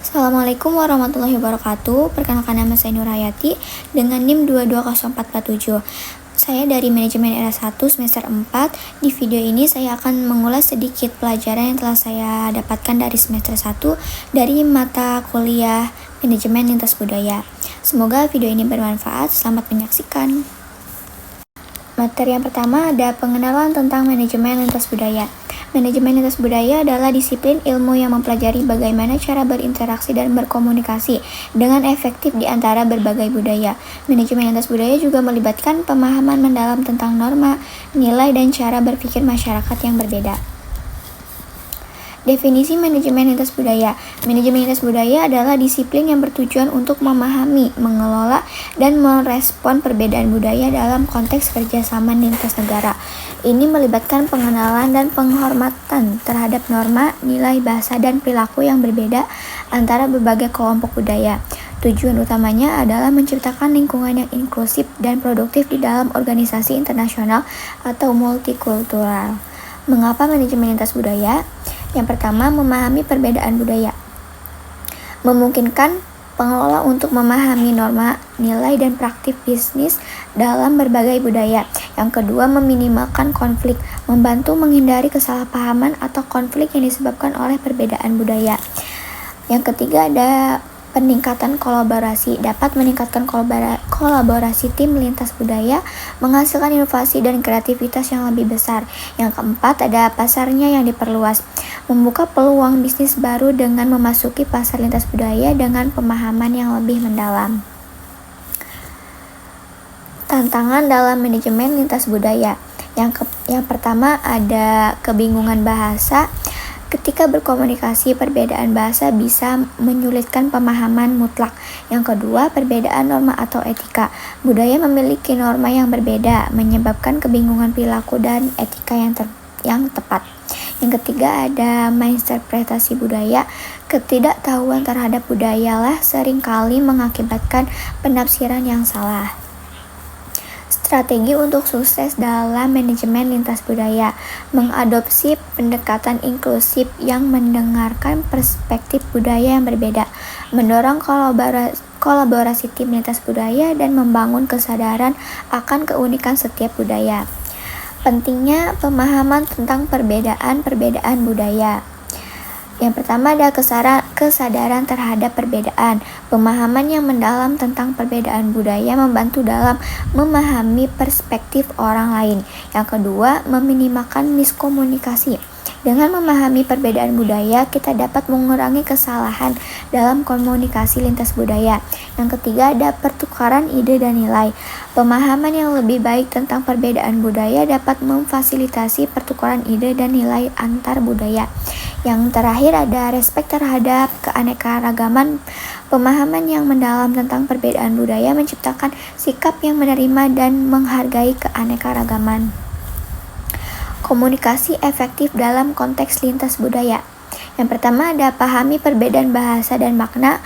Assalamualaikum warahmatullahi wabarakatuh. Perkenalkan, nama saya Nurhayati dengan NIM 220447. Saya dari Manajemen Era 1 semester 4. Di video ini saya akan mengulas sedikit pelajaran yang telah saya dapatkan dari semester 1 dari mata kuliah Manajemen Lintas Budaya. Semoga video ini bermanfaat. Selamat menyaksikan. Materi yang pertama ada pengenalan tentang manajemen lintas budaya. Manajemen lintas budaya adalah disiplin ilmu yang mempelajari bagaimana cara berinteraksi dan berkomunikasi dengan efektif di antara berbagai budaya. Manajemen lintas budaya juga melibatkan pemahaman mendalam tentang norma, nilai, dan cara berpikir masyarakat yang berbeda. Definisi manajemen lintas budaya. Manajemen lintas budaya adalah disiplin yang bertujuan untuk memahami, mengelola, dan merespon perbedaan budaya dalam konteks kerjasama lintas negara. Ini melibatkan pengenalan dan penghormatan terhadap norma, nilai, bahasa, dan perilaku yang berbeda antara berbagai kelompok budaya. Tujuan utamanya adalah menciptakan lingkungan yang inklusif dan produktif di dalam organisasi internasional atau multikultural. Mengapa manajemen lintas budaya? Yang pertama, memahami perbedaan budaya. Memungkinkan pengelola untuk memahami norma, nilai, dan praktik bisnis dalam berbagai budaya. Yang kedua, meminimalkan konflik, membantu menghindari kesalahpahaman atau konflik yang disebabkan oleh perbedaan budaya. Yang ketiga, ada peningkatan kolaborasi, dapat meningkatkan kolaborasi tim lintas budaya, menghasilkan inovasi dan kreativitas yang lebih besar. Yang keempat, ada pasarnya yang diperluas, membuka peluang bisnis baru dengan memasuki pasar lintas budaya dengan pemahaman yang lebih mendalam. Tantangan dalam manajemen lintas budaya. Yang pertama, ada kebingungan bahasa. Ketika berkomunikasi, perbedaan bahasa bisa menyulitkan pemahaman mutlak. Yang kedua, perbedaan norma atau etika. Budaya memiliki norma yang berbeda, menyebabkan kebingungan perilaku dan etika yang tepat. Yang ketiga, ada misinterpretasi budaya. Ketidaktahuan terhadap budaya lah seringkali mengakibatkan penafsiran yang salah. Strategi untuk sukses dalam manajemen lintas budaya. Mengadopsi pendekatan inklusif yang mendengarkan perspektif budaya yang berbeda, mendorong kolaborasi tim lintas budaya, dan membangun kesadaran akan keunikan setiap budaya. Pentingnya pemahaman tentang perbedaan budaya. Yang pertama, ada kesadaran terhadap perbedaan. Pemahaman yang mendalam tentang perbedaan budaya membantu dalam memahami perspektif orang lain. Yang kedua, meminimalkan miskomunikasi. Dengan memahami perbedaan budaya, kita dapat mengurangi kesalahan dalam komunikasi lintas budaya. Yang ketiga, ada pertukaran ide dan nilai. Pemahaman yang lebih baik tentang perbedaan budaya dapat memfasilitasi pertukaran ide dan nilai antar budaya. Yang terakhir, ada respek terhadap keanekaragaman. Pemahaman yang mendalam tentang perbedaan budaya menciptakan sikap yang menerima dan menghargai keanekaragaman. Komunikasi efektif dalam konteks lintas budaya. Yang pertama, ada pahami perbedaan bahasa dan makna.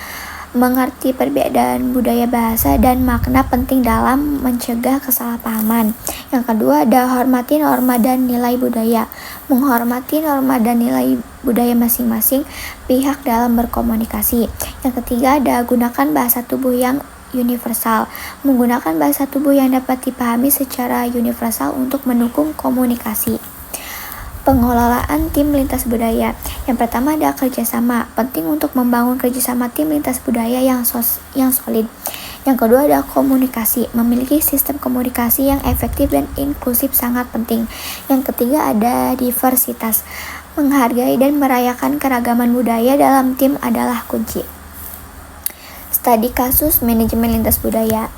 Mengerti perbedaan budaya, bahasa, dan makna penting dalam mencegah kesalahpahaman. Yang kedua, ada hormati norma dan nilai budaya. Menghormati norma dan nilai budaya masing-masing pihak dalam berkomunikasi. Yang ketiga, ada gunakan bahasa tubuh yang universal. Menggunakan bahasa tubuh yang dapat dipahami secara universal untuk mendukung komunikasi. Pengelolaan tim lintas budaya. Yang pertama, ada kerjasama. Penting untuk membangun kerjasama tim lintas budaya yang solid. Yang kedua, ada komunikasi. Memiliki sistem komunikasi yang efektif dan inklusif sangat penting. Yang ketiga, ada diversitas. Menghargai dan merayakan keragaman budaya dalam tim adalah kunci. Studi kasus manajemen lintas budaya.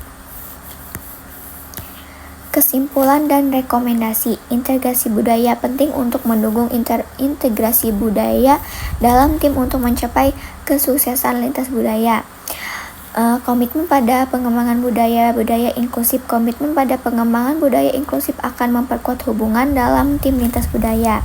Kesimpulan dan rekomendasi. Integrasi budaya penting untuk mendukung integrasi budaya dalam tim untuk mencapai kesuksesan lintas budaya. Komitmen pada pengembangan budaya inklusif. Komitmen pada pengembangan budaya inklusif akan memperkuat hubungan dalam tim lintas budaya.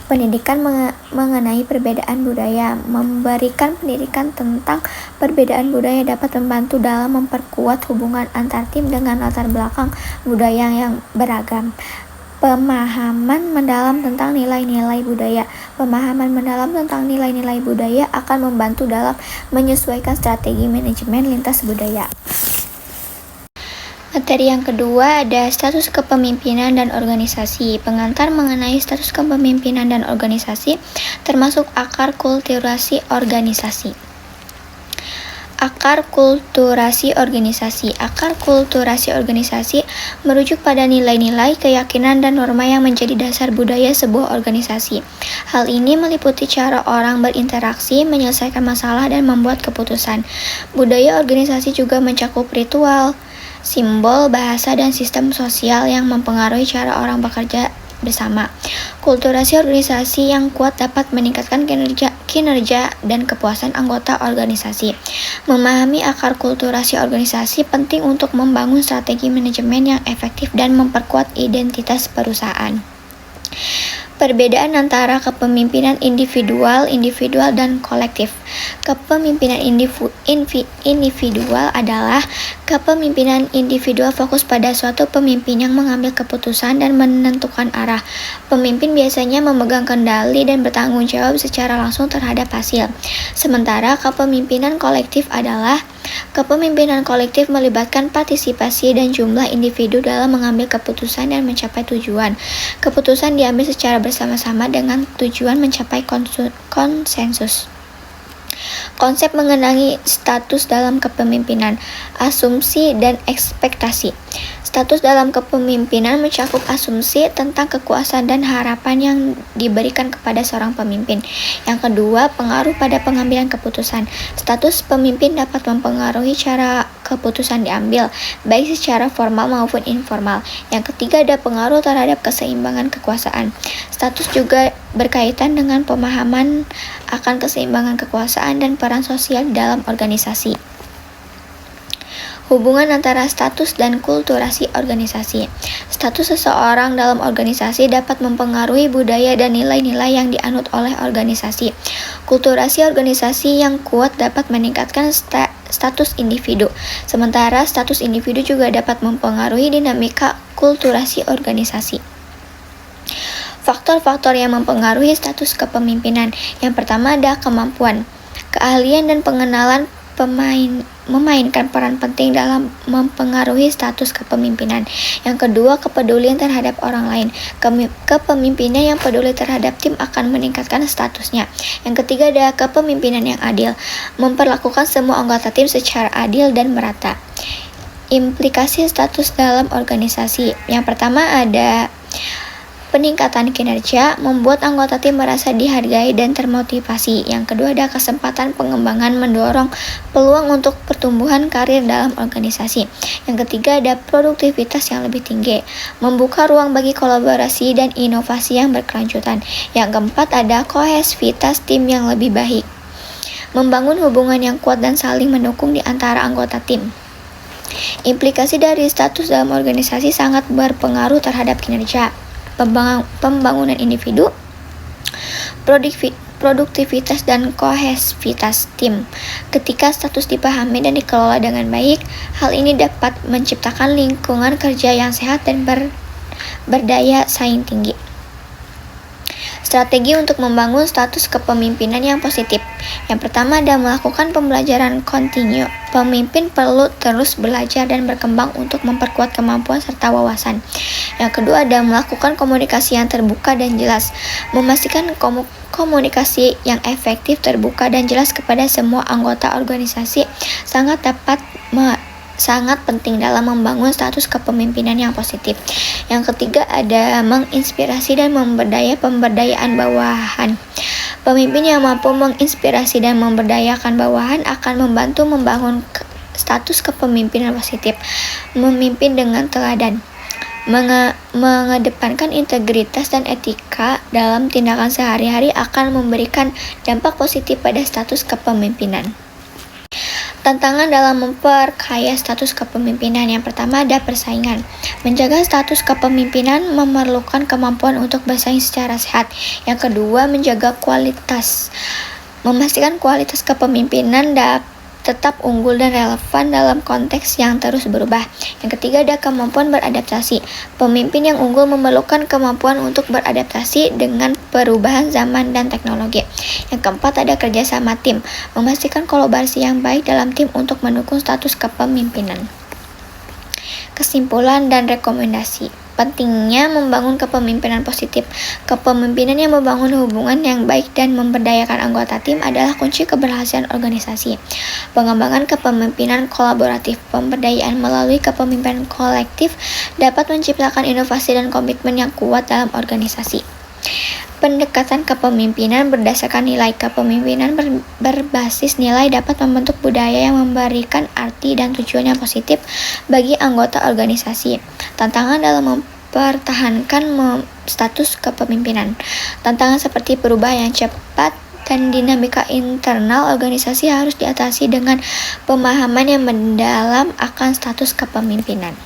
Pendidikan mengenai perbedaan budaya. Memberikan pendidikan tentang perbedaan budaya dapat membantu dalam memperkuat hubungan antar tim dengan latar belakang budaya yang beragam. Pemahaman mendalam tentang nilai-nilai budaya. Pemahaman mendalam tentang nilai-nilai budaya akan membantu dalam menyesuaikan strategi manajemen lintas budaya. Materi yang kedua ada status kepemimpinan dan organisasi. Pengantar mengenai status kepemimpinan dan organisasi termasuk akar kulturasi organisasi. Akar kulturasi organisasi. Akar kulturasi organisasi merujuk pada nilai-nilai, keyakinan, dan norma yang menjadi dasar budaya sebuah organisasi. Hal ini meliputi cara orang berinteraksi, menyelesaikan masalah, dan membuat keputusan. Budaya organisasi juga mencakup ritual, simbol, bahasa, dan sistem sosial yang mempengaruhi cara orang bekerja bersama. Kulturasi organisasi yang kuat dapat meningkatkan kinerja dan kepuasan anggota organisasi. Memahami akar kulturasi organisasi penting untuk membangun strategi manajemen yang efektif dan memperkuat identitas perusahaan. Perbedaan antara kepemimpinan individual dan kolektif. Kepemimpinan individual adalah kepemimpinan individual fokus pada suatu pemimpin yang mengambil keputusan dan menentukan arah. Pemimpin biasanya memegang kendali dan bertanggung jawab secara langsung terhadap hasil. Sementara kepemimpinan kolektif adalah kepemimpinan kolektif melibatkan partisipasi dan jumlah individu dalam mengambil keputusan dan mencapai tujuan. Keputusan diambil secara bersama-sama dengan tujuan mencapai konsensus. Konsep mengenai status dalam kepemimpinan, asumsi dan ekspektasi. Status dalam kepemimpinan mencakup asumsi tentang kekuasaan dan harapan yang diberikan kepada seorang pemimpin. Yang kedua, pengaruh pada pengambilan keputusan. Status pemimpin dapat mempengaruhi cara keputusan diambil, baik secara formal maupun informal. Yang ketiga, ada pengaruh terhadap keseimbangan kekuasaan. Status juga berkaitan dengan pemahaman akan keseimbangan kekuasaan dan peran sosial dalam organisasi. Hubungan antara status dan kulturasi organisasi. Status seseorang dalam organisasi dapat mempengaruhi budaya dan nilai-nilai yang dianut oleh organisasi. Kulturasi organisasi yang kuat dapat meningkatkan status individu, sementara status individu juga dapat mempengaruhi dinamika kulturasi organisasi. Faktor-faktor yang mempengaruhi status kepemimpinan. Yang pertama ada kemampuan, keahlian dan pengenalan memainkan peran penting dalam mempengaruhi status kepemimpinan. Yang kedua, kepedulian terhadap orang lain. Kepemimpinan yang peduli terhadap tim akan meningkatkan statusnya. Yang ketiga, ada kepemimpinan yang adil, memperlakukan semua anggota tim secara adil dan merata. Implikasi status dalam organisasi. Yang pertama ada peningkatan kinerja, membuat anggota tim merasa dihargai dan termotivasi. Yang kedua ada kesempatan pengembangan, mendorong peluang untuk pertumbuhan karir dalam organisasi. Yang ketiga ada produktivitas yang lebih tinggi, membuka ruang bagi kolaborasi dan inovasi yang berkelanjutan. Yang keempat ada kohesivitas tim yang lebih baik, membangun hubungan yang kuat dan saling mendukung di antara anggota tim. Implikasi dari status dalam organisasi sangat berpengaruh terhadap kinerja, pembangunan individu, produktivitas dan kohesivitas tim. Ketika status dipahami dan dikelola dengan baik, hal ini dapat menciptakan lingkungan kerja yang sehat dan berdaya saing tinggi. Strategi untuk membangun status kepemimpinan yang positif. Yang pertama adalah melakukan pembelajaran kontinu. Pemimpin perlu terus belajar dan berkembang untuk memperkuat kemampuan serta wawasan. Yang kedua adalah melakukan komunikasi yang terbuka dan jelas. Memastikan komunikasi yang efektif, terbuka, dan jelas kepada semua anggota organisasi sangat penting dalam membangun status kepemimpinan yang positif. Yang ketiga ada menginspirasi dan pemberdayaan bawahan. Pemimpin yang mampu menginspirasi dan memberdayakan bawahan akan membantu membangun status kepemimpinan positif. Memimpin dengan teladan, mengedepankan integritas dan etika dalam tindakan sehari-hari akan memberikan dampak positif pada status kepemimpinan. Tantangan dalam memperkaya status kepemimpinan. Yang pertama ada persaingan. Menjaga status kepemimpinan memerlukan kemampuan untuk bersaing secara sehat. Yang kedua, menjaga kualitas. Memastikan kualitas kepemimpinan tetap unggul dan relevan dalam konteks yang terus berubah. Yang ketiga ada kemampuan beradaptasi. Pemimpin yang unggul memerlukan kemampuan untuk beradaptasi dengan perubahan zaman dan teknologi. Yang keempat ada kerjasama tim. Memastikan kolaborasi yang baik dalam tim untuk mendukung status kepemimpinan. Kesimpulan dan rekomendasi. Pentingnya membangun kepemimpinan positif. Kepemimpinan yang membangun hubungan yang baik dan memberdayakan anggota tim adalah kunci keberhasilan organisasi. Pengembangan kepemimpinan kolaboratif. Pemberdayaan melalui kepemimpinan kolektif dapat menciptakan inovasi dan komitmen yang kuat dalam organisasi. Pendekatan kepemimpinan berdasarkan nilai. Kepemimpinan berbasis nilai dapat membentuk budaya yang memberikan arti dan tujuan yang positif bagi anggota organisasi. Tantangan dalam mempertahankan status kepemimpinan. Tantangan seperti perubahan yang cepat dan dinamika internal organisasi harus diatasi dengan pemahaman yang mendalam akan status kepemimpinan.